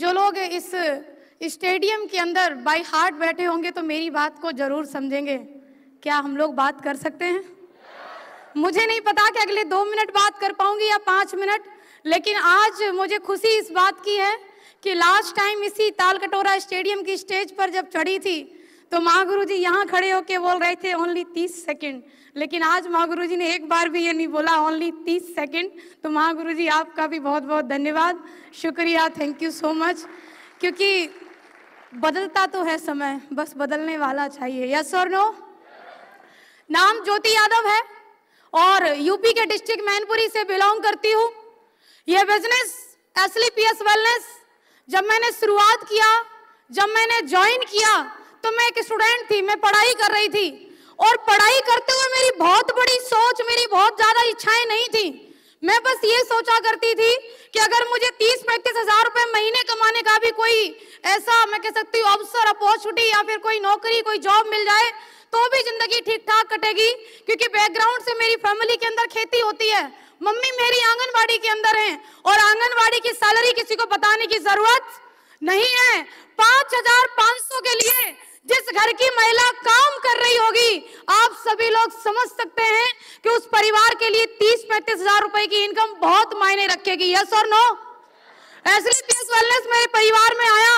जो लोग इस स्टेडियम के अंदर बाय हार्ट बैठे होंगे तो मेरी बात को जरूर समझेंगे। क्या हम लोग बात कर सकते हैं? मुझे नहीं पता कि अगले 2 मिनट बात कर पाऊंगी या 5 मिनट, लेकिन आज मुझे खुशी इस बात की है कि लास्ट टाइम इसी तालकटोरा स्टेडियम की स्टेज पर जब चढ़ी थी तो माँ गुरु जी यहाँ खड़े होके बोल रहे थे ओनली 30 सेकेंड, लेकिन आज माँ गुरु जी ने एक बार भी ये नहीं बोला ओनली 30 सेकेंड। तो माँ गुरु जी आपका भी बहुत बहुत धन्यवाद, शुक्रिया, थैंक यू सो मच। क्योंकि बदलता तो है समय, बस बदलने वाला चाहिए। यस और नो? नाम ज्योति यादव है और यूपी के डिस्ट्रिक्ट मैनपुरी से बिलोंग करती हूँ। यह बिजनेस SLPS वेलनेस जब मैंने शुरुआत किया, जब मैंने ज्वाइन किया तो मैं एक स्टूडेंट थी, मैं पढ़ाई कर रही थी और पढ़ाई करते हुए मेरी बहुत बड़ी सोच, मेरी बहुत ज्यादा इच्छाएं नहीं थी। मैं बस ये सोचा करती थी कि अगर मुझे 30-35 हजार रुपए महीने कमाने का भी कोई ऐसा मैं कह सकती हूँ अवसर, अपॉर्चुनिटी या फिर कोई नौकरी, कोई जॉब मिल जाए तो भी जिंदगी ठीक ठाक कटेगी। क्योंकि बैकग्राउंड से मेरी फैमिली के अंदर खेती होती है, मम्मी मेरी आंगनवाड़ी के अंदर है और आंगनवाड़ी की सैलरी किसी को बताने की जरूरत नहीं है। 5500 के लिए जिस घर की महिला काम कर रही होगी, आप सभी लोग समझ सकते हैं कि उस परिवार के लिए 30-35 हजार रुपए की इनकम बहुत मायने रखेगी। यस और नो? SLPS वेलनेस मेरे परिवार में आया,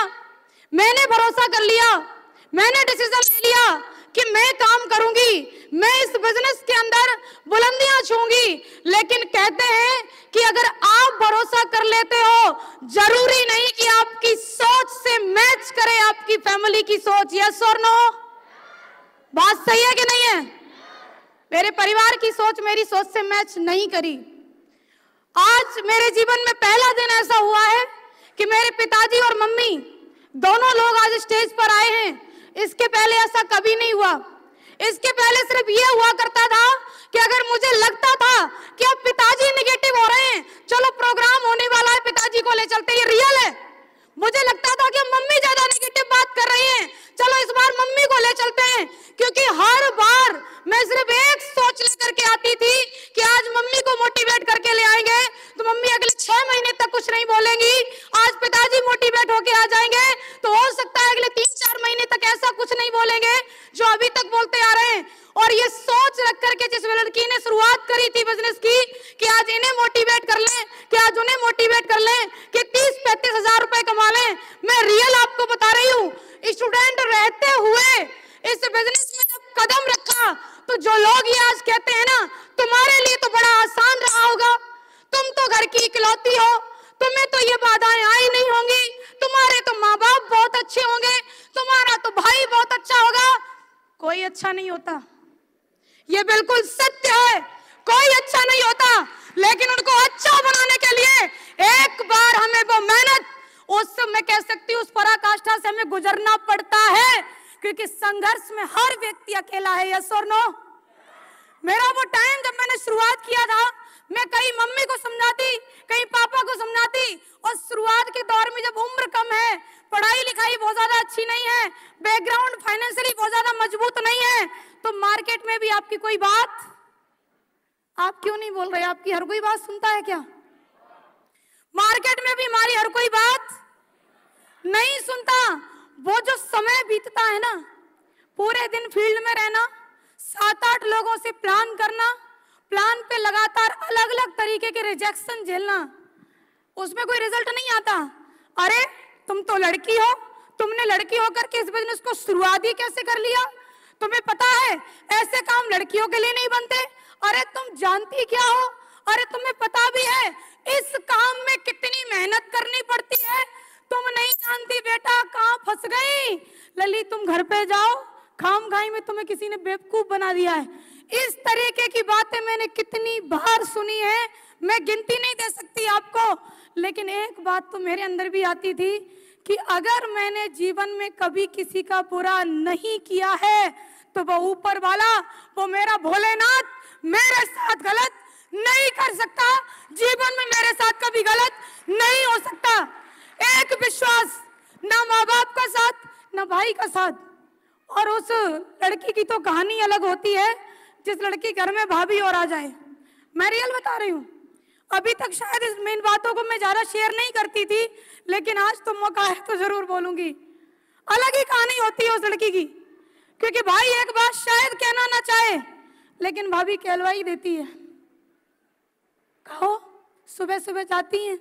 मैंने भरोसा कर लिया, मैंने डिसीजन ले लिया कि मैं काम करूंगी, मैं इस बिजनेस के अंदर बुलंदियां छूंगी। लेकिन कहते हैं कि अगर आप भरोसा कर लेते हो, जरूरी नहीं कि आपकी सोच से मैच करे आपकी फैमिली की सोच। यस और नो? बात सही है कि नहीं है? मेरे परिवार की सोच मेरी सोच से मैच नहीं करी। आज मेरे जीवन में पहला दिन ऐसा हुआ है कि मेरे पिताजी और मम्मी दोनों लोग आज स्टेज पर आए हैं। इसके पहले ऐसा कभी नहीं हुआ। इसके पहले सिर्फ ये हुआ करता था कि अगर मुझे लगता था कि अब पिताजी नेगेटिव हो रहे हैं, चलो प्रोग्राम होने वाला है, पिताजी को ले चलते, ये रियल है। मुझे लगता था कि मम्मी ज्यादा नेगेटिव बात कर रही हैं, चलो इस बार मम्मी को ले चलते हैं। क्योंकि हर बार मैं सिर्फ एक सोच लेकर के आती थी कि आज मम्मी को मोटिवेट करके ले आएंगे तो मम्मी अगले 6 महीने तक कुछ नहीं बोलेंगी। आज पिताजी मोटिवेट होके आ जाएंगे तो हो सकता है अगले 3-4 महीने तक ऐसा कुछ नहीं बोलेंगे जो अभी तक बोलते आ रहे हैं। और ये सोच रख करके जिस लड़की ने शुरुआत करी थी बिजनेस की कि आज इन्हें मोटिवेट कर लें, कि आज उन्हें मोटिवेट कर लें, कि 30-35 हजार रुपए कमा लें, मैं रियल आपको बता रही हूँ, स्टूडेंट रहते हुए इस बिजनेस में जब कदम रखा तो जो लोग ये आज कहते हैं ना तुम्हारे लिए तो बड़ा आसान रहा होगा, तुम तो घर की इकलौती हो, तुम्हें तो ये बाधाएं आई नहीं होंगी, तुम्हारे तो माँ बाप बहुत अच्छे होंगे, तुम्हारा तो भाई बहुत अच्छा होगा। कोई अच्छा नहीं होता, ये बिल्कुल सत्य है, कोई अच्छा नहीं होता। लेकिन उनको अच्छा बनाने के लिए एक बार हमें वो मेहनत, उस मैं कह सकती हूँ उस पराकाष्ठा से हमें गुजरना पड़ता है, क्योंकि संघर्ष में हर व्यक्ति अकेला है। यस और नो? मेरा वो टाइम जब मैंने शुरुआत किया था, मैं कहीं मम्मी को समझाती, कहीं पापा को समझाती, और शुरुआत के दौर में जब उम्र कम है, पढ़ाई लिखाई बहुत ज्यादा अच्छी नहीं है, बैकग्राउंड फाइनेंशियली बहुत ज्यादा मजबूत नहीं है, तो मार्केट में भी आपकी कोई बात, आप क्यों नहीं बोल रहे? आपकी हर कोई बात सुनता है क्या? मार्केट में भी हमारी हर कोई बात नहीं सुनता। वो जो समय बीतता है ना, पूरे दिन फील्ड में रहना, 7-8 लोगों से प्लान करना, प्लान पे लगातार अलग अलग तरीके के रिजेक्शन झेलना, उसमें कोई रिजल्ट नहीं आता। अरे तुम तो लड़की हो, तुमने लड़की होकर के इस बिजनेस को शुरुआत ही कैसे कर लिया? तुम्हें पता है ऐसे काम लड़कियों के लिए नहीं बनते। अरे तुम जानती क्या हो? अरे तुम्हें पता भी है इस काम में कितनी मेहनत करनी पड़ती है? तुम नहीं जानती बेटा, कहाँ फंस गई लली, तुम घर पे जाओ, खाम खाई में तुम्हें किसी ने बेवकूफ बना दिया है। इस तरीके की बातें मैंने कितनी बार सुनी है, मैं गिनती नहीं दे सकती आपको। लेकिन एक बात तो मेरे अंदर भी आती थी कि अगर मैंने जीवन में कभी किसी का बुरा नहीं किया है तो वो ऊपर वाला, वो मेरा भोलेनाथ मेरे साथ गलत नहीं कर सकता, जीवन में मेरे साथ कभी गलत नहीं हो सकता। एक विश्वास, ना माँ बाप का साथ, ना भाई का साथ। और उस लड़की की तो कहानी अलग होती है जिस लड़की घर में भाभी और आ जाए। मैं रियल बता रही हूँ। अभी तक शायद इन बातों को मैं ज्यादा शेयर नहीं करती थी, लेकिन आज तो मौका है तो जरूर बोलूंगी। अलग ही कहानी होती है उस लड़की की, क्योंकि भाई एक बात शायद कहना ना चाहे, लेकिन भाभी कहलवाई देती है। कहो, सुबह सुबह जाती हैं,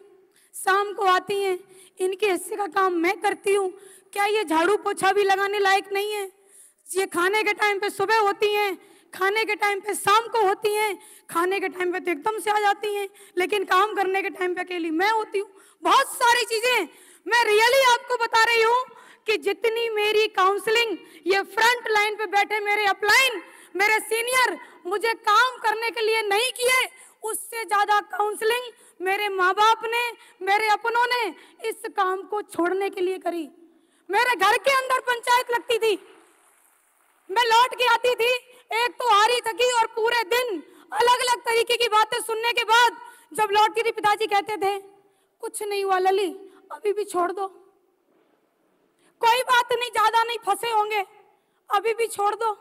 शाम को आती हैं, इनके हिस्से का काम मैं करती हूँ। क्या ये झाड़ू पोछा भी लगाने लायक नहीं है? ये खाने के टाइम पे सुबह होती हैं, खाने के टाइम पे शाम को होती हैं, खाने के टाइम पे तो एकदम से आ जाती हैं, लेकिन काम करने के टाइम पे अकेली मैं होती हूँ। बहुत सारी चीजें मैं रियली आपको बता रही हूँ कि जितनी मेरी काउंसलिंग ये फ्रंट लाइन पे बैठे मेरे अपलाइन, मेरे सीनियर मुझे काम करने के लिए नहीं किए, उससे ज्यादा काउंसलिंग मेरे माँ बाप ने, मेरे अपनों ने इस काम को छोड़ने के लिए करी। मेरे घर के अंदर पंचायत लगती थी, मैं लौट के आती थी, एक तो हारी थकी और पूरे दिन अलग अलग तरीके की बातें सुनने के बाद जब लौटती थी, पिताजी कहते थे कुछ नहीं हुआ लली, अभी भी छोड़ दो, कोई बात नहीं, ज्यादा नहीं फंसे होंगे, अभी भी छोड़ दो।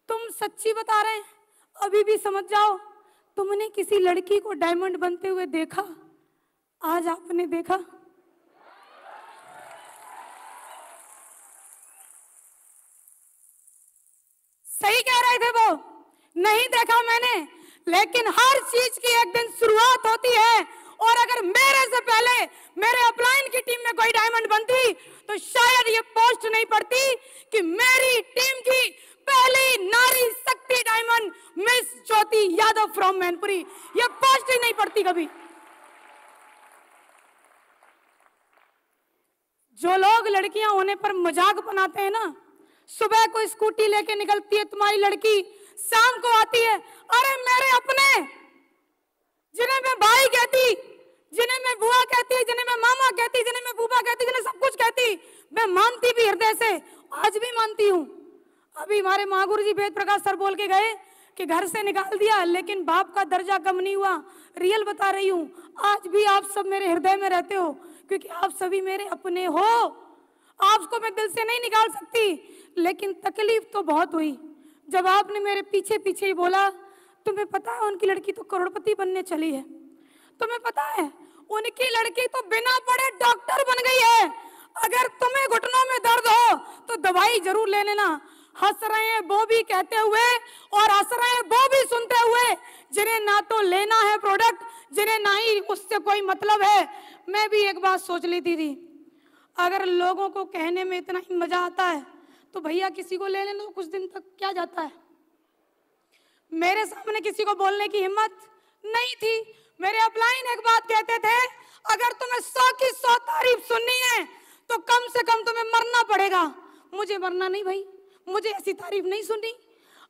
तुम सच्ची बता रहे हैं, अभी भी समझ जाओ। तुमने किसी लड़की को डायमंड बनते हुए देखा? आज आपने देखा? सही कह रहे थे वो, नहीं देखा मैंने, लेकिन हर चीज की एक दिन शुरुआत होती है। और अगर मेरे से पहले मेरे अपलाइन की टीम में कोई डायमंड बनती तो शायद ये पोस्ट नहीं पड़ती कि मेरी टीम की पहली नारी शक्ति diamond miss Jyoti Yadav from Mainpuri, ये पोस्ट ही नहीं पड़ती कभी। जो लोग लड़कियां होने पर मजाक बनाते हैं ना, सुबह को स्कूटी लेके निकलती है तुम्हारी लड़की, शाम को आती है, अरे मेरे अपने, जिन्हें मैं भाई कहती, जिन्हें मैं बुआ कहती, जिन्हें मैं मामा कहती, जिन्हें मैं बूबा कहती, जिन्हें सब कुछ कहती, मैं मानती भी हृदय से, आज भी मानती हूँ। अभी हमारे महागुरु जी वेद प्रकाश सर बोल के गए कि घर से निकाल दिया लेकिन बाप का दर्जा कम नहीं हुआ। रियल बता रही हूँ, आज भी आप सब मेरे हृदय में रहते हो, क्योंकि आप सभी मेरे अपने हो। आपको मैं दिल से नहीं निकाल सकती, लेकिन तकलीफ तो बहुत हुई जब आपने मेरे पीछे पीछे ही बोला, तुम्हें पता है उनकी लड़की तो करोड़पति बनने चली है, तुम्हें पता है उनकी लड़की तो बिना पढ़े डॉक्टर बन गई है, अगर तुम्हें घुटनों में दर्द हो तो दवाई जरूर ले लेना। हंस रहे हैं वो भी कहते हुए और हंस रहे हैं वो भी सुनते हुए, जिन्हें ना तो लेना है प्रोडक्ट, जिन्हें ना ही उससे कोई मतलब है। मैं भी एक बात सोच लेती थी, अगर लोगों को कहने में इतना ही मजा आता है तो भैया किसी को ले लेना तो कुछ दिन तक क्या जाता है। मेरे सामने किसी को बोलने की हिम्मत नहीं थी। मेरे अपलाइन एक बात कहते थे, अगर तुम्हें 100 की 100 तारीफ सुननी है तो कम से कम तुम्हें मरना पड़ेगा। मुझे मरना नहीं भाई, मुझे ऐसी तारीफ नहीं सुननी।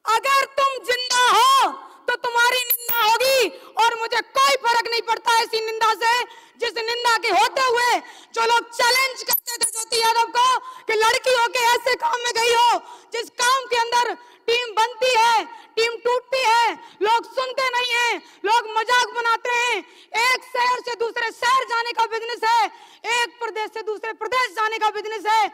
अगर तुम जिंदा हो तो तुम्हारी निंदा होगी और मुझे कोई फर्क नहीं पड़ता ऐसी निंदा से, जिस निंदा के होते हुए जो लोग चैलेंज करते थे ज्योति यादव को कि लड़की होके ऐसे काम में गई हो, जिस काम के अंदर टीम बनती है, टीम टूटती है, लोग सुनते नहीं हैं, लोग मजाक बनाते हैं। एक शहर से दूसरे शहर जाने का बिजनेस है, एक प्रदेश से दूसरे प्रदेश जाने का बिजनेस है।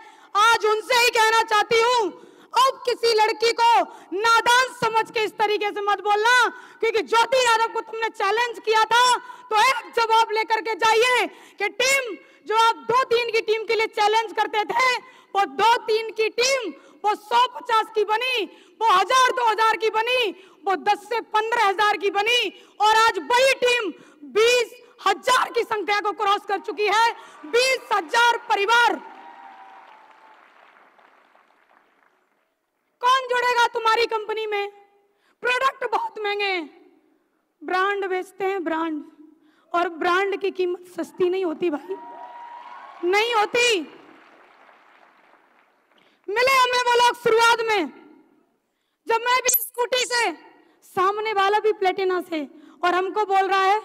आज उनसे ही कहना चाहती हूँ, अब किसी लड़की को नादान समझ के इस तरीके से मत बोलना, क्योंकि ज्योति यादव को तुमने चैलेंज किया था तो एक जवाब लेकर के जाइए कि टीम जो आप 2-3 की टीम के लिए चैलेंज करते थे, वो 2-3 की टीम वो 100-50 की बनी, वो 1000-2000 की बनी, वो 10 से 15,000 की बनी, और आज वही टीम 20,000 की संख्या को क्रॉस कर चुकी है। 20,000 परिवार। कौन जुड़ेगा तुम्हारी कंपनी में? प्रोडक्ट बहुत महंगे हैं, ब्रांड बेचते हैं ब्रांड, और ब्रांड की कीमत सस्ती नहीं होती भाई, नहीं होती। मिले हमें वो लोग शुरुआत में, जब मैं भी स्कूटी से, सामने वाला भी प्लेटिना से, और हमको बोल रहा है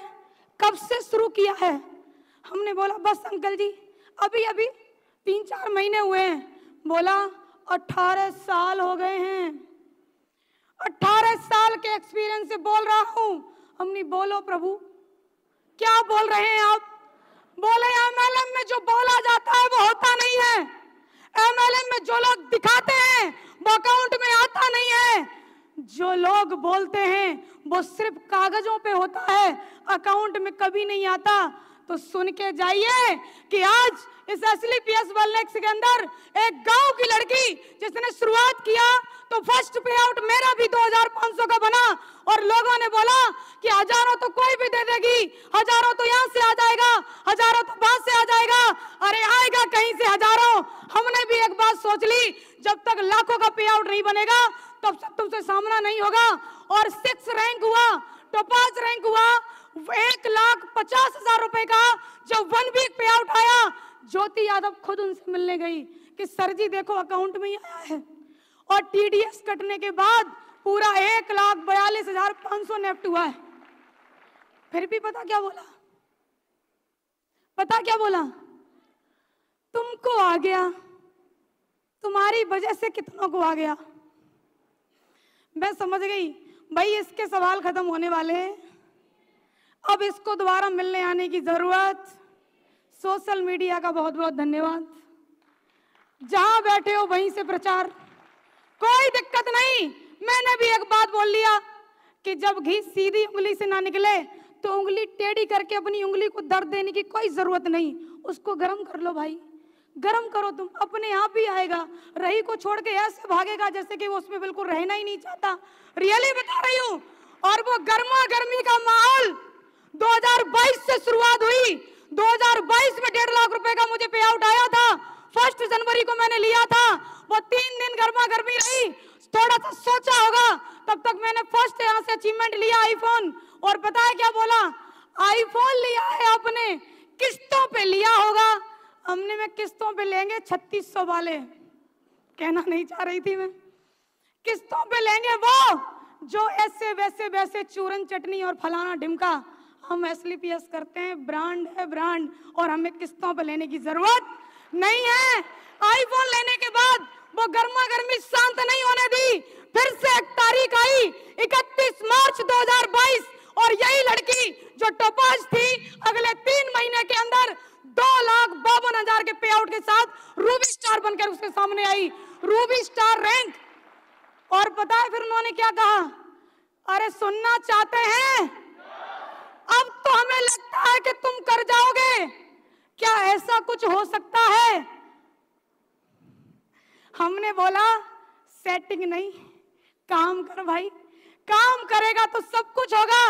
कब से शुरू किया है। हमने बोला बस अंकल जी अभी अभी 3-4 महीने हुए हैं। बोला 18 साल हो गए हैं, 18 साल के एक्सपीरियंस से बोल रहा हूं। हमने बोलो प्रभु क्या बोल रहे हैं आप? बोले एमएलएम में जो बोला जाता है वो होता नहीं है, एमएलएम में जो लोग दिखाते हैं वो अकाउंट में आता नहीं है। जो लोग बोलते हैं वो सिर्फ कागजों पे होता है, अकाउंट में कभी नहीं आता। तो सुन के जाइए कि आज इस एसएलपीएस वेलनेस के अंदर एक गांव की लड़की जिसने शुरुआत किया तो फर्स्ट पे आउट मेरा भी 2500 का बना, और लोगों ने बोला कि हजारों तो कोई भी दे देगी, हजारों तो यहाँ से आ जाएगा, हजारों तो बाहर से आ जाएगा। अरे आएगा कहीं से हजारों। हमने भी एक बात सोच ली, जब तक लाखों का पे आउट नहीं बनेगा तब तक तुमसे सामना नहीं होगा। और 6 रैंक हुआ, टॉपाज रैंक हुआ, 1,50,000 रुपए का जब 1 वीक पे आउट आया, ज्योति यादव खुद उनसे मिलने गई कि सर जी देखो अकाउंट में ही आया है। और टीडीएस कटने के बाद पूरा 1,42,500 नेफ्ट हुआ है। फिर भी पता क्या बोला? पता क्या बोला? तुमको आ गया, तुम्हारी वजह से कितनों को आ गया। मैं समझ गई भाई इसके सवाल खत्म होने वाले हैं, अब इसको दोबारा मिलने आने की जरूरत। सोशल मीडिया का बहुत बहुत धन्यवाद। जहां बैठे हो वहीं से प्रचार, कोई दिक्कत नहीं। मैंने भी एक बात बोल लिया कि जब घी सीधी उंगली से ना निकले तो उंगली टेढ़ी करके अपनी उंगली को दर्द देने की कोई जरूरत नहीं, उसको गर्म कर लो भाई, गर्म करो तुम, अपने आप ही आएगा। रही को छोड़ के ऐसे भागेगा जैसे कि वो उसमें बिल्कुल रहना ही नहीं चाहता। रियली बता रही हूँ। और वो गर्मा गर्मी का माहौल 2022 से शुरुआत हुई। 2022 में 1.5 लाख रुपए का मुझे पे आउट आया था। 1 जनवरी को मैंने लिया था। वो 3 दिन गर्मा गर्मी रही, थोड़ा सा सोचा होगा, तब तक मैंने फर्स्ट यहाँ से अचीवमेंट लिया आईफोन। और पता है क्या बोला? आईफोन लिया है आपने, किस्तों पे लिया होगा। हमने में किस्तों पे लेंगे 3600 वाले, कहना नहीं चाह रही थी मैं। किस्तों पे लेंगे वो जो ऐसे वैसे वैसे चूरन चटनी और फलाना ढिमका। हम एसएलपीएस करते हैं, ब्रांड है ब्रांड, और हमें किस्तों पे लेने की जरूरत नहीं है। आईफोन लेने के बाद वो गर्मा गर्मी शांत नहीं होने दी। फिर से एक तारीख आई 31 मार्च 2022, और यही लड़की जो टॉपाज थी अगले 3 महीने के अंदर 2,52,000 के पे आउट के साथ रूबी स्टार बनकर उसके सामने आई, रूबी स्टार रैंक। और पता है फिर उन्होंने क्या कहा? अरे सुनना चाहते हैं? अब तो हमें लगता है कि तुम कर जाओगे। क्या ऐसा कुछ हो सकता है? हमने बोला सेटिंग नहीं, काम कर भाई, काम करेगा तो सब कुछ होगा।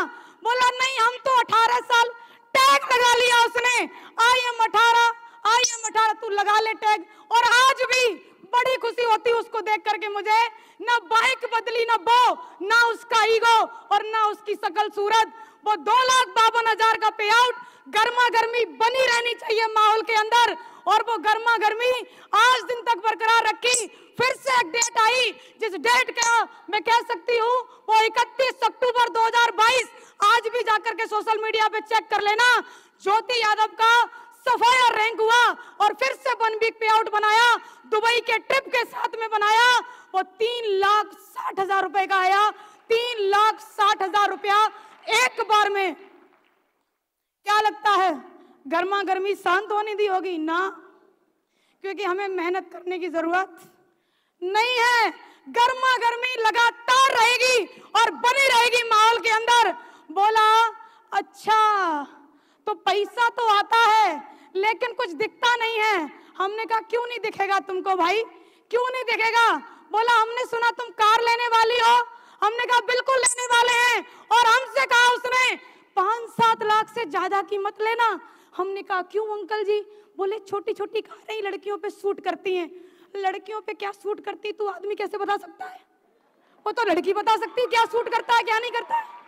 बोला नहीं, हम तो 18 साल, टैग लगा लिया उसने, आई एम 18, तू लगा ले टैग। और आज भी बड़ी खुशी होती उसको देख करके मुझे। ना बाइक बदली, ना वो, ना उसका ईगो और ना उसकी शकल सूरत। वो 2,52,000 का पे आउट, गर्मा गर्मी बनी रहनी चाहिए माहौल के अंदर, और वो गर्मा गर्मी आज दिन तक बरकरार रखी। फिर से एक डेट आई, जिस डेट का मैं कह सकती हूँ वो 31 अक्टूबर 2022। आज भी जाकर के सोशल मीडिया पे चेक कर लेना, ज्योति यादव का सफायर रैंक हुआ और फिर से 1 वीक पे आउट बनाया, दुबई के ट्रिप के साथ में बनाया। वो 3,60,000 रुपए का आया, 3,60,000 रुपया एक बार में। क्या लगता है गर्मा गर्मी शांत होने दी होगी? ना, क्योंकि हमें मेहनत करने की जरूरत नहीं है। गर्मा गर्मी लगातार रहेगी और बनी रहेगी माहौल के अंदर। बोला अच्छा तो पैसा तो आता है लेकिन कुछ दिखता नहीं है। हमने कहा क्यों नहीं दिखेगा तुमको भाई, क्यों नहीं दिखेगा? बोला हमने सुना तुम कार लेने वाली हो। हमने कहा बिल्कुल लेने वाले हैं। और हमसे कहा उसने 5-7 लाख से ज्यादा की मत लेना। हमने कहा क्यों अंकल जी? बोले छोटी छोटी कारें ही लड़कियों पे सूट करती हैं। लड़कियों पे क्या सूट करती तू आदमी कैसे बता सकता है? वो तो लड़की बता सकती है क्या सूट करता है क्या नहीं करता है।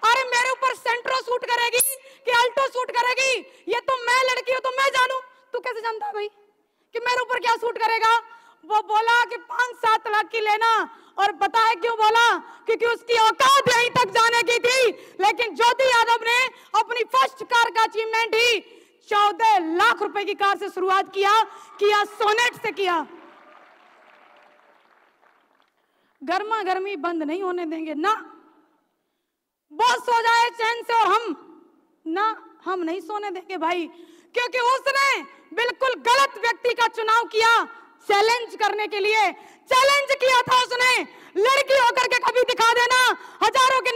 अरे मेरे ऊपर सेंट्रो सूट करेगी कि अल्टो सूट करेगी, ये तो मैं लड़की हूं तो मैं जानू, तू कैसे जानता है भाई कि मेरे ऊपर क्या सूट करेगा? वो बोला कि 5-7 लाख की लेना। और पता है क्यों बोला? क्योंकि उसकी औकात यहीं तक जाने की थी। लेकिन ज्योति यादव ने अपनी फर्स्ट कार का अचीवमेंट ही 14 लाख रुपए की कार से शुरुआत किया सोनेट से किया। गर्मा गर्मी बंद नहीं होने देंगे ना, बॉस हो जाए चैन से, और हम नहीं सोने देंगे भाई, क्योंकि उसने बिल्कुल गलत व्यक्ति का चुनाव किया चैलेंज करने के लिए। चैलेंज किया था उसने, लड़की होकर के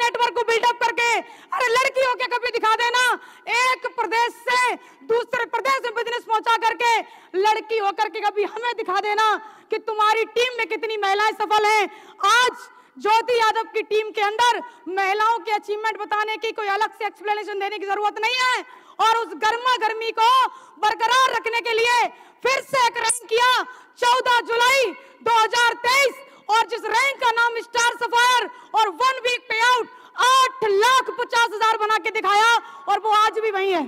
नेटवर्क को बिल्डअप करके, अरे लड़की होके कभी दिखा देना, एक प्रदेश से दूसरे प्रदेश में बिजनेस पहुंचा करके लड़की होकर के कभी हमें दिखा देना कि तुम्हारी टीम में कितनी महिलाएं सफल हैं। आज ज्योति यादव की टीम के अंदर महिलाओं के अचीवमेंट बताने की कोई अलग से एक्सप्लेनेशन देने की जरूरत नहीं है, और उस गर्मा गर्मी को बरकरार रखने के लिए फिर से एक रैंक किया 14 जुलाई 2023, और जिस रैंक का नाम स्टार सफायर, और 1 वीक पे आउट 8,50,000 बना के दिखाया, और वो आज भी वही है,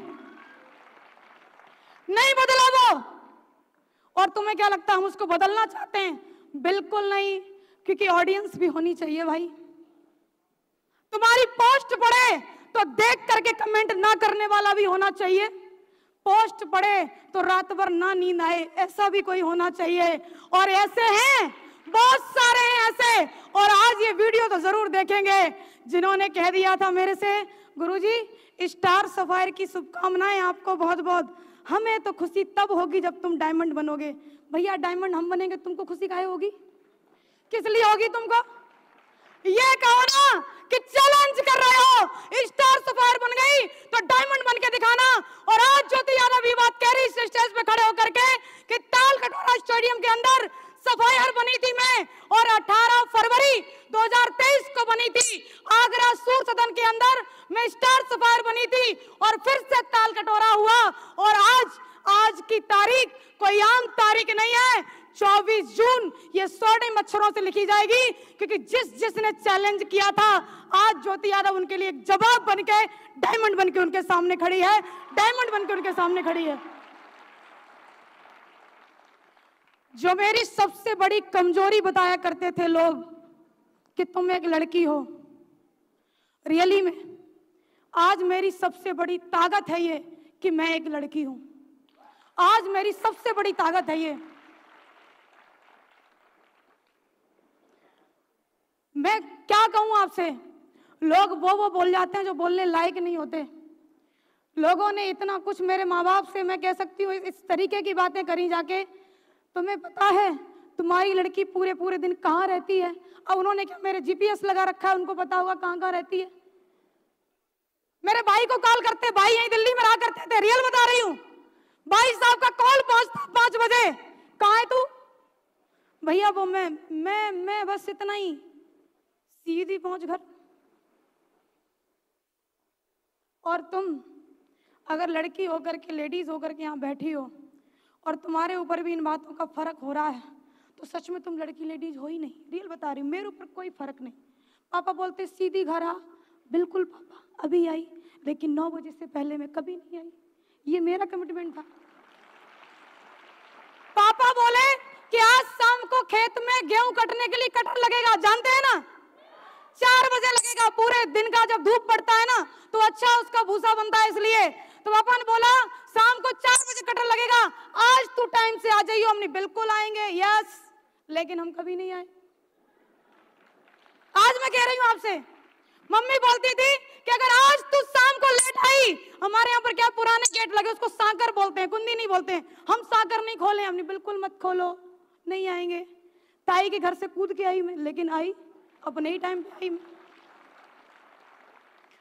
नहीं बदला वो। और तुम्हें क्या लगता है हम उसको बदलना चाहते हैं? बिल्कुल नहीं, क्योंकि ऑडियंस भी होनी चाहिए भाई। तुम्हारी पोस्ट पढ़े तो देख करके कमेंट ना करने वाला भी होना चाहिए, पोस्ट पढ़े तो रात भर ना नींद आए ऐसा भी कोई होना चाहिए। और ऐसे हैं, बहुत सारे हैं ऐसे, और आज ये वीडियो तो जरूर देखेंगे जिन्होंने कह दिया था मेरे से, गुरुजी स्टार सफायर की शुभकामनाएं आपको बहुत बहुत, हमें तो खुशी तब होगी जब तुम डायमंड बनोगे। भैया डायमंड हम बनेंगे, तुमको खुशी काहे होगी? किस लिए होगी तुमको? ये कहो ना कि चैलेंज कर रहे हो, स्टार सफायर बन गई तो डायमंड बन के दिखाना। और आज ज्योति यादव ये बात कह रही स्टेज पे खड़े होकर के कि ताल कटोरा स्टेडियम के अंदर सफायर बनी थी मैं, और 18 फरवरी 2023 को बनी थी आगरा सूर सदन के अंदर मैं स्टार सफायर बनी थी, और फिर से ताल कटोरा हुआ। और आज की तारीख कोई आम तारीख नहीं है, 24 जून ये स्वर्णिम अक्षरों से लिखी जाएगी, क्योंकि जिसने चैलेंज किया था आज ज्योति यादव उनके लिए एक जवाब बनके डायमंड बनके उनके सामने खड़ी है, डायमंड बनके उनके सामने खड़ी है। जो मेरी सबसे बड़ी कमजोरी बताया करते थे लोग कि तुम एक लड़की हो, रियली में आज मेरी सबसे बड़ी ताकत है ये कि मैं एक लड़की हूं। आज मेरी सबसे बड़ी ताकत है ये। मैं क्या कहूं आपसे, लोग वो बोल जाते हैं जो बोलने लायक नहीं होते। लोगों ने इतना कुछ मेरे माँ बाप से, मैं कह सकती हूँ इस तरीके की बातें करी जाके, तुम्हें पता है तुम्हारी लड़की पूरे दिन कहाँ रहती है? अब उन्होंने क्या मेरे जीपीएस लगा रखा है, उनको पता होगा कहाँ रहती है। मेरे भाई को कॉल करते, भाई यहीं दिल्ली में रहा करते थे, रियल बता रही हूँ, भाई साहब का कॉल पहुंचता 5 बजे, कहाँ है तू? भैया वो मैं बस इतना ही, सीधी पहुंच घर। और तुम अगर लड़की होकर के, लेडीज होकर के यहाँ बैठी हो और तुम्हारे ऊपर भी इन बातों का फर्क हो रहा है, तो सच में तुम लड़की लेडीज हो ही नहीं। रियल बता रही हूँ, मेरे ऊपर कोई फर्क नहीं। पापा बोलते सीधी घर आ, बिल्कुल पापा अभी आई, लेकिन 9 बजे से पहले मैं कभी नहीं आई, ये मेरा कमिटमेंट था। पापा बोले कि आज शाम को खेत में गेहूं कटने के लिए कटर लगेगा, जानते हैं ना, 4 बजे लगेगा, पूरे दिन का जब धूप पड़ता है ना तो अच्छा उसका भूसा बनता है, इसलिए तो पापा ने बोला शाम को 4 बजे कटर लगेगा, आज तू टाइम से आ जाइयो। हमने बिल्कुल आएंगे, यस, लेकिन हम कभी नहीं आए। आज मैं कह रही हूं आपसे, मम्मी बोलती थी कि अगर आज तू शाम को लेट आई, हमारे यहाँ पर क्या पुराने गेट लगे उसको साकर बोलते हैं, कुंदी नहीं बोलते हैं, हम साकर नहीं खोले। हमने बिल्कुल मत खोलो, नहीं आएंगे। ताई के घर से कूद के आई मैं, लेकिन आई अपने ही टाइम पे आई।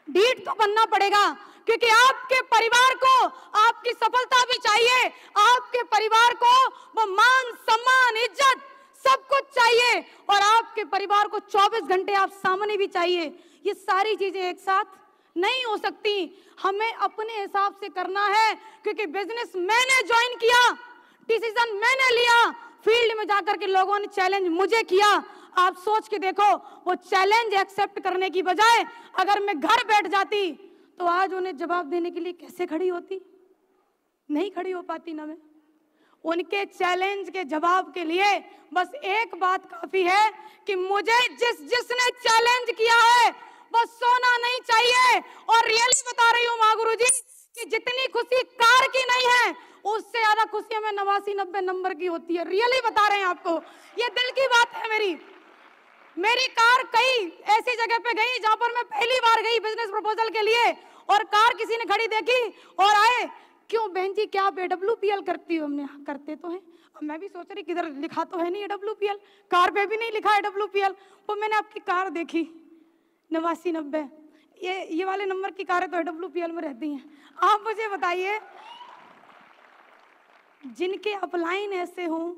ढीठ तो बनना पड़ेगा, क्योंकि आपके परिवार को आपकी सफलता भी चाहिए, आपके परिवार को वो मान सम्मान इज्जत सब कुछ चाहिए, और आपके परिवार को 24 घंटे आप सामने भी चाहिए। ये सारी चीजें एक साथ नहीं हो सकती, हमें अपने हिसाब से करना है, क्योंकि बिजनेस मैंने ज्वाइन किया, डिसीजन मैंने लिया, फील्ड में जाकर के लोगों ने चैलेंज मुझे किया। आप सोच के देखो, वो चैलेंज एक्सेप्ट करने की बजाय अगर मैं घर बैठ जाती तो आज उन्हें जवाब देने के लिए कैसे खड़ी होती? नहीं खड़ी हो पाती ना मैं। उनके चैलेंज के जवाब के लिए बस एक बात काफी है कि मुझे जिसने चैलेंज किया है वो सोना नहीं चाहिए। और रियली बता रही हूँ माँ गुरु जी कि जितनी खुशी कार की नहीं है, उससे ज्यादा खुशी हमें 89-90 नंबर की होती है। रियली बता रहे हैं आपको, ये दिल की बात है। मेरी कार कई ऐसी जगह पे गई जहां पर मैं पहली बार गई बिजनेस प्रपोजल के लिए, और कार किसी ने खड़ी देखी और आए, क्यों बहन जी क्या आप AWPL करती हो? हमने हाँ करते तो हैं। अब मैं भी सोच रही किधर लिखा तो है नहीं AWPL, कार पे भी नहीं लिखा AWPL। वो मैंने आपकी कार देखी, 8990, ये वाले नंबर की कारें तो WPL में रहती हैं। आप मुझे बताइए, जिनके अपलाइन ऐसे हो,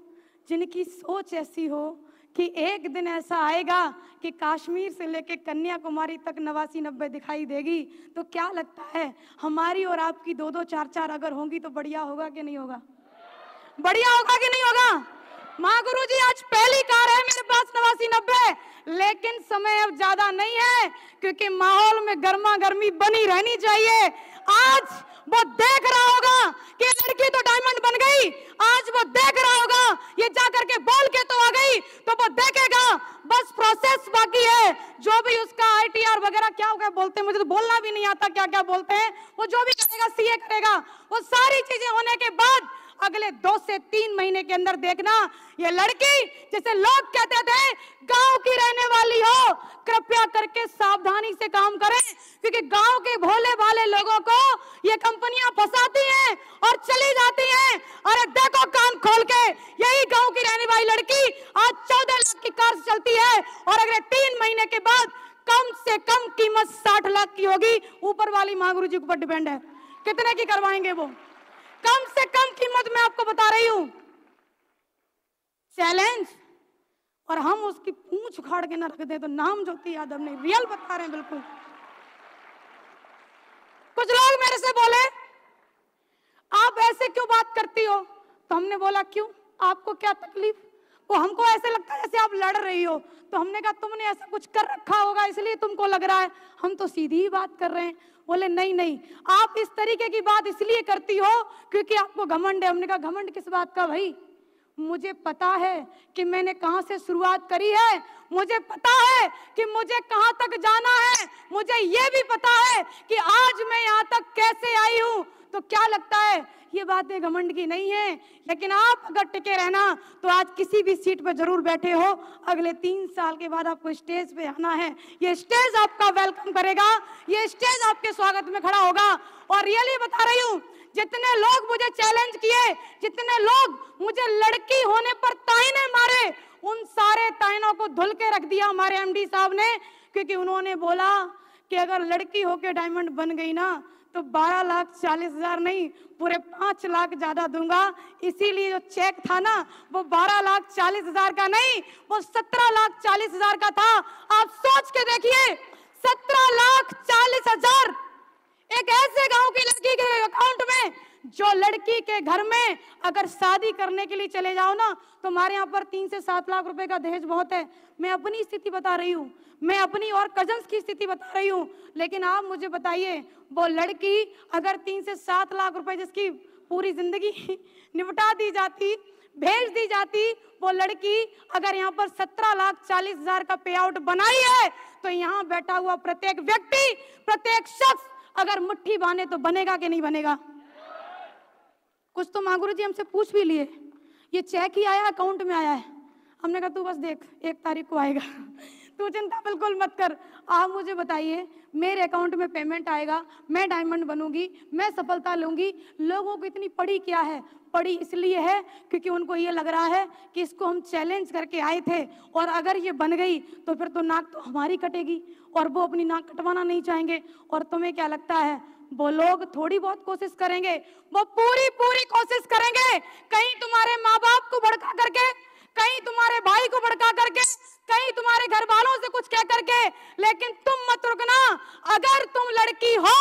जिनकी सोच ऐसी हो कि एक दिन ऐसा आएगा कि कश्मीर से लेके कन्याकुमारी तक 8990 दिखाई देगी, तो क्या लगता है हमारी और आपकी 2-2 4-4 अगर होंगी तो बढ़िया होगा कि नहीं होगा? बढ़िया होगा कि नहीं होगा? माँ गुरुजी, आज पहली कार है मेरे पास 8990, लेकिन समय अब ज्यादा नहीं है, क्योंकि माहौल में गर्मा गर्मी बनी रहनी चाहिए। आज वो देख रहा होगा कि लड़की तो डायमंड बन गई, आज वो देख रहा होगा ये जा करके बोल के तो आ गई, तो वो देखेगा, बस प्रोसेस बाकी है। जो भी उसका ITR वगैरह क्या होगा बोलते हैं, मुझे तो बोलना भी नहीं आता क्या क्या बोलते हैं, वो जो भी करेगा CA करेगा, वो सारी चीजें होने के बाद अगले 2 से 3 महीने के अंदर देखना, ये लड़की जैसे लोग कहते थे गांव की रहने वाली हो, कृपया करके सावधानी से काम करें, क्योंकि गांव के भोले भाले लोगों को ये कंपनियां फंसाती हैं और चली जाती हैं। अरे देखो कान खोल के, यही गांव की रहने वाली लड़की आज 14 लाख की कार से चलती है और अगले 3 महीने के बाद कम से कम कीमत 60 लाख की होगी। ऊपर वाली माँ गुरु जी के ऊपर डिपेंड है कितने की करवाएंगे वो। कम से कम कीमत मैं आपको बता रही हूं, चैलेंज, और हम उसकी पूंछ उखाड़ के ना रख दे तो नाम ज्योति यादव नहीं, रियल बता रहे हैं बिल्कुल। कुछ लोग मेरे से बोले आप ऐसे क्यों बात करती हो, तो हमने बोला क्यों, आपको क्या तकलीफ? वो हमको ऐसे लगता है जैसे आप लड़ रही हो, तो हमने कहा तुमने ऐसा कुछ कर रखा होगा इसलिए तुमको लग रहा है, हम तो सीधी ही बात कर रहे हैं। बोले नहीं नहीं, आप इस तरीके की बात इसलिए करती हो क्योंकि आपको घमंड है। हमने कहा घमंड किस बात का भाई, मुझे पता है कि मैंने कहां से शुरुआत करी है, मुझे पता है कि मुझे कहां तक जाना है, मुझे ये भी पता है कि आज मैं यहां तक कैसे आई हूं। तो क्या लगता है ये बातें घमंड की नहीं है, लेकिन आप अगर टिके रहना तो आज किसी भी सीट पर जरूर बैठे हो, अगले 3 साल के बाद आपको स्टेज पे आना है, ये स्टेज आपका वेलकम करेगा, ये स्टेज आपके स्वागत में खड़ा होगा। और रियली बता रही हूं, जितने लोग मुझे चैलेंज किए, जितने लोग मुझे लड़की होने पर ताने मारे, उन सारे तानों को धुल के रख दिया हमारे MD साहब ने, क्योंकि उन्होंने बोला कि अगर लड़की होके डायमंड बन गई ना तो 12,40,000 नहीं, पूरे 5 लाख ज्यादा दूंगा। इसीलिए जो चेक था ना वो 12,40,000 का नहीं, वो 17,40,000 का था। आप सोच के देखिए, 17,40,000 एक ऐसे गांव की लड़की के अकाउंट में, जो लड़की के घर में अगर शादी करने के लिए चले जाओ ना तो हमारे यहाँ पर 3 से 7 लाख रुपए का दहेज बहुत है। मैं अपनी स्थिति बता रही हूँ, मैं अपनी और कजन्स की स्थिति बता रही हूँ, लेकिन आप मुझे बताइए वो लड़की अगर 3 से 7 लाख रुपए जिसकी पूरी जिंदगी निपटा दी जाती, भेज दी जाती, वो लड़की अगर यहाँ पर 17,40,000 का पे आउट बनाई है, तो यहाँ बैठा हुआ प्रत्येक व्यक्ति, प्रत्येक शख्स अगर मुट्ठी बांधे तो बनेगा कि नहीं बनेगा? कुछ तो माँ गुरु जी हमसे पूछ भी लिए, ये चेक ही आया अकाउंट में आया है। हमने कहा तू बस देख 1 तारीख को आएगा, तू चिंता बिल्कुल मत कर। आप मुझे बताइए, मेरे अकाउंट में पेमेंट आएगा, मैं डायमंड बनूंगी, मैं सफलता लूंगी। लोगों को इतनी पड़ी क्या है? पड़ी इसलिए है क्योंकि उनको ये लग रहा है कि इसको हम चैलेंज करके आए थे और अगर ये बन गई तो फिर तो नाक तो हमारी कटेगी और वो अपनी नाक कटवाना नहीं चाहेंगे। और तुम्हें क्या लगता है वो लोग थोड़ी बहुत कोशिश करेंगे? वो पूरी कोशिश करेंगे, कहीं तुम्हारे माँ बाप को भड़का करके, कहीं तुम्हारे भाई को भड़का करके, कहीं तुम्हारे घर वालों से कुछ कह करके। लेकिन तुम मत रुकना, अगर तुम लड़की हो,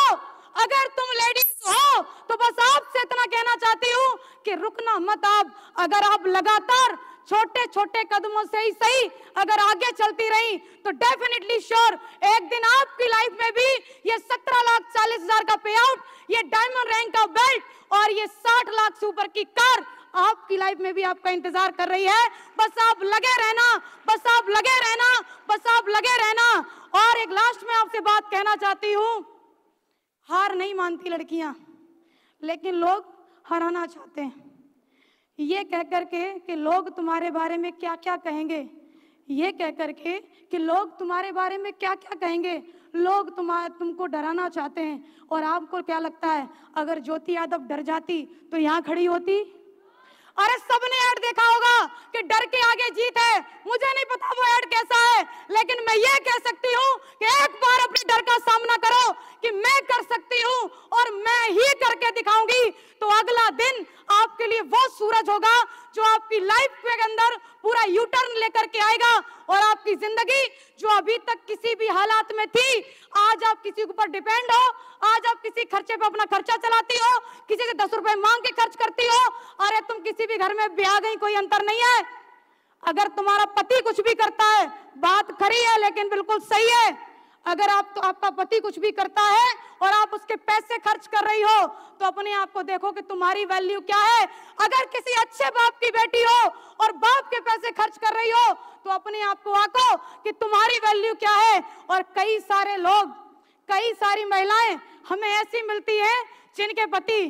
अगर तुम लेडीज हो, तो बस आपसे इतना कहना चाहती हूँ कि रुकना मत। आप अगर आप लगातार छोटे छोटे कदमों से ही सही अगर आगे चलती रही तो डेफिनेटली श्योर एक दिन आपकी लाइफ में भी ये 17,40,000 का पे आउट, ये डायमंड रैंक का बेल्ट और ये 60 लाख से ऊपर की कार आपकी लाइफ में भी आपका इंतजार कर रही है। बस आप लगे रहना, बस आप लगे रहना, बस आप लगे रहना। और एक लास्ट में आपसे बात कहना चाहती हूँ, हार नहीं मानती लड़कियां, लेकिन लोग हराना चाहते हैं। ये कह करके कि लोग तुम्हारे बारे में क्या क्या कहेंगे, ये कह करके कि लोग तुम्हारे बारे में क्या क्या कहेंगे, लोग तुमको डराना चाहते हैं। और आपको क्या लगता है अगर ज्योति यादव डर जाती तो यहाँ खड़ी होती? अरे सबने ऐड देखा होगा कि डर के आगे जीत है। मुझे नहीं पता वो ऐड कैसा है, लेकिन मैं ये कह सकती हूँ कि एक बार अपने डर का सामना करो कि मैं कर सकती हूँ और मैं ही करके दिखाऊंगी, तो अगला दिन आपके लिए वो सूरज होगा जो आपकी लाइफ के अंदर पूरा यू टर्न लेकर के आएगा और आपकी जिंदगी जो अभी तक किसी भी हालात में थी, आज आप किसी के ऊपर डिपेंड हो, आज आप किसी खर्चे पे अपना खर्चा चलाती हो, किसी से 10 रुपए मांग के खर्च करती हो। अरे तुम किसी भी घर में ब्याह गई, कोई अंतर नहीं है। अगर तुम्हारा पति कुछ भी करता है, बात खरी है लेकिन बिल्कुल सही है, अगर आपका पति कुछ भी करता है और आप उसके पैसे खर्च कर रही हो, तो अपने आप को देखो कि तुम्हारी वैल्यू क्या है। अगर किसी अच्छे बाप की बेटी हो और बाप के पैसे खर्च कर रही हो, तो अपने आप को आंको कि तुम्हारी वैल्यू क्या है। और कई सारे लोग, कई सारी महिलाएं हमें ऐसी मिलती है जिनके पति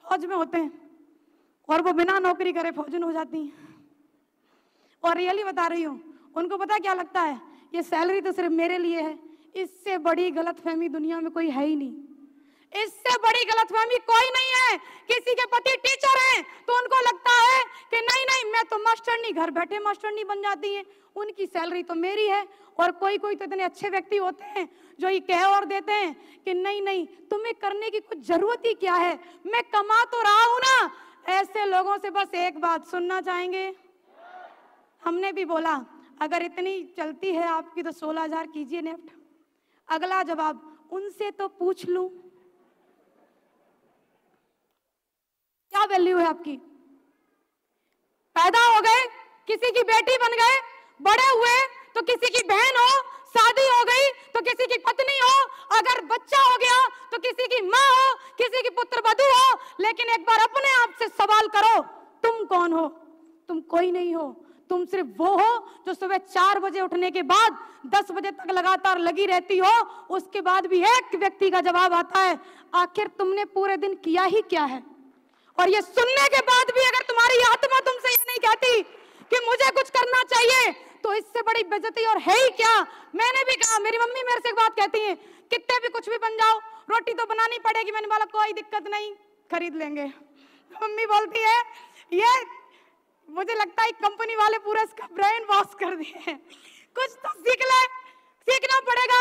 फौज में होते हैं और वो बिना नौकरी करे फौजन हो जाती हैं। और रियली बता रही हूँ, उनको पता क्या लगता है, ये सैलरी तो सिर्फ मेरे लिए है। इससे बड़ी गलतफहमी दुनिया में कोई है ही नहीं, इससे बड़ी गलतफहमी कोई नहीं है। किसी के पति टीचर हैं तो उनको लगता है कि नहीं नहीं मैं तो मास्टरनी, घर बैठे मास्टरनी बन जाती है, उनकी सैलरी तो मेरी है। और कोई कोई तो इतने अच्छे व्यक्ति होते हैं जो ये कह और देते हैं कि नहीं नहीं तुम्हें करने की कुछ जरूरत ही क्या है, मैं कमा तो रहा हूं ना। ऐसे लोगों से बस एक बात सुनना चाहेंगे। हमने भी बोला अगर इतनी चलती है आपकी तो 16,000 कीजिए नेफ्ट। अगला जवाब, उनसे तो पूछ लूं क्या वैल्यू है आपकी। पैदा हो गए, किसी की बेटी बन गए, बड़े हुए तो किसी की बहन हो, शादी हो गई तो किसी की पत्नी हो, अगर बच्चा हो गया तो किसी की माँ हो, किसी की पुत्र वधू हो। लेकिन एक बार अपने आप से सवाल करो, तुम कौन हो? तुम कोई नहीं हो। तुम सिर्फ वो हो जो सुबह 4 बजे उठने के बाद 10 बजे तक लगातार लगी रहती हो। उसके बाद भी एक व्यक्ति का जवाब आता है, आखिर तुमने पूरे दिन किया ही क्या है। और ये सुनने के बाद भी अगर तुम्हारी आत्मा तुमसे ये नहीं कहती कि मुझे कुछ करना चाहिए, तो इससे बड़ी बेइज्जती और है ही क्या। मैंने भी कहा, मेरी मम्मी मेरे से एक बात कहती है, कितने भी कुछ भी बन जाओ, रोटी तो बनानी पड़ेगी। मैंने बोला कोई दिक्कत नहीं, खरीद लेंगे। मम्मी बोलती है ये मुझे लगता है कंपनी वाले पूरा इसका ब्रेन वॉश कर दिए हैं, कुछ तो सीख ले, सीखना पड़ेगा।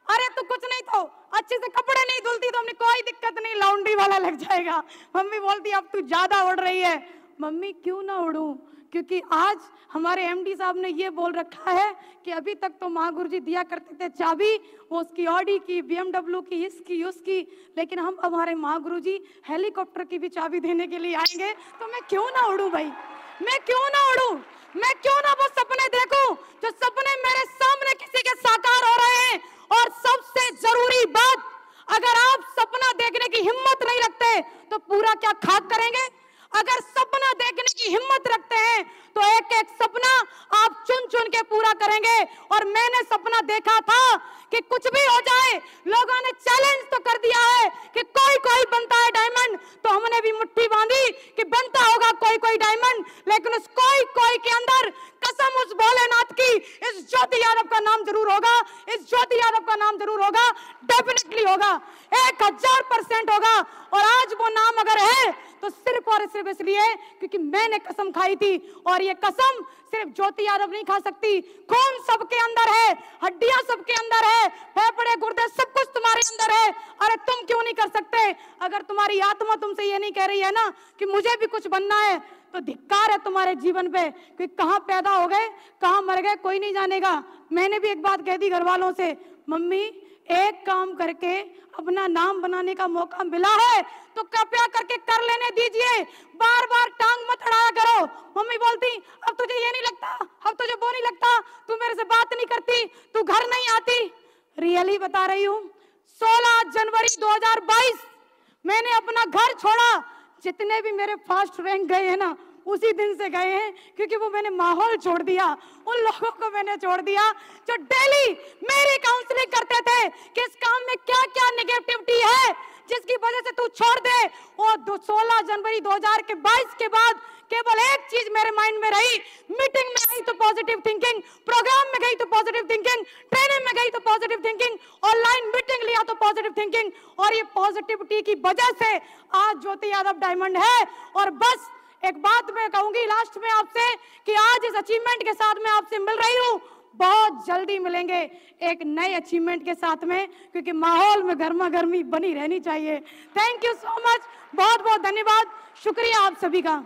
अरे तू कुछ नहीं तो अच्छे से कपड़े नहीं धुलती तो हमने कोई दिक्कत नहीं, लॉन्ड्री वाला लग जाएगा। मम्मी बोलती अब तू ज्यादा उड़ रही है। मम्मी क्यों ना उड़ूं, क्योंकि आज हमारे एमडी साहब ने ये बोल रखा है कि अभी तक तो माँ गुरुजी दिया करते थे चाबी, वो उसकी ऑडी की, BMW की, इसकी उसकी, लेकिन हम हमारे माँ गुरुजी हेलीकॉप्टर की भी चाबी देने के लिए आएंगे। तो मैं क्यों ना उड़ूं भाई, मैं क्यों ना उड़ूं, मैं क्यों ना वो सपने देखूं जो सपने मेरे सामने किसी के साकार हो रहे हैं। और सबसे जरूरी बात, अगर आप सपना देखने की हिम्मत नहीं रखते तो पूरा क्या खाक करेंगे। अगर सपना देखने की हिम्मत रखते हैं तो एक एक सपना आप चुन चुन के पूरा करेंगे। और मैंने सपना देखा था कि कुछ भी हो जाए, लोगों ने चैलेंज तो कर दिया है कि कोई कोई बनता है डायमंड, तो हमने भी मुट्ठी बांधी कि बनता होगा कोई कोई डायमंड। लेकिन उस कोई कोई के अंदर कसम उस भोलेनाथ की, इस ज्योति यादव का नाम जरूर होगा, इस ज्योति यादव का नाम जरूर होगा, डेफिनेटली होगा, 1000% होगा। और आज वो नाम अगर है तो सिर्फ और सिर्फ इसलिए क्योंकि मैंने कसम खाई थी। और ये कसम सिर्फ ज्योति यादव नहीं खा सकती, खून सबके अंदर है, हड्डियां सबके अंदर है, फेफड़े गुर्दे सब कुछ तुम्हारे अंदर है। अरे तुम क्यों नहीं कर सकते? अगर तुम्हारी आत्मा तुमसे ये नहीं कह रही है ना कि मुझे भी कुछ बनना है, तो धिक्कार है तुम्हारे जीवन पे, कि कहां पैदा हो गए कहां मर गए कोई नहीं जानेगा। मैंने भी एक बात कह दी घर वालों से, मम्मी एक काम करके अपना नाम बनाने का मौका मिला है तो कृपया करके कर लेने दीजिए, बार बार टांग मत अड़ाया करो। मम्मी बोलती अब तुझे ये नहीं लगता, अब तुझे वो नहीं लगता, तू मेरे से बात नहीं करती, तू घर नहीं आती। रियली बता रही हूँ, 16 जनवरी 2022 मैंने अपना घर छोड़ा। जितने भी मेरे फर्स्ट रैंक गए हैं ना, उसी दिन से गए हैं, क्योंकि वो मैंने माहौल छोड़ दिया, उन लोगों को मैंने छोड़ दिया जो डेली मेरी काउंसलिंग करते थे कि इस काम में क्या क्या नेगेटिविटी है जिसकी वजह से तू छोड़ दे। और 16 जनवरी 2022 के बाद केवल एक चीज मेरे माइंड में रही, मीटिंग में गई तो पॉजिटिव थिंकिंग, प्रोग्राम में गई तो पॉजिटिव थिंकिंग, ट्रेनिंग में गई तो पॉजिटिव थिंकिंग, ऑनलाइन मीटिंग लिया तो पॉजिटिव थिंकिंग। और ये पॉजिटिविटी की वजह से आज ज्योति यादव डायमंड है। और बस एक बात मैं कहूंगी लास्ट में आपसे कि आज इस अचीवमेंट के साथ मैं आपसे मिल रही हूं, बहुत जल्दी मिलेंगे एक नए अचीवमेंट के साथ में, क्योंकि माहौल में गर्मा गर्मी बनी रहनी चाहिए। थैंक यू सो मच, बहुत बहुत धन्यवाद, शुक्रिया आप सभी का।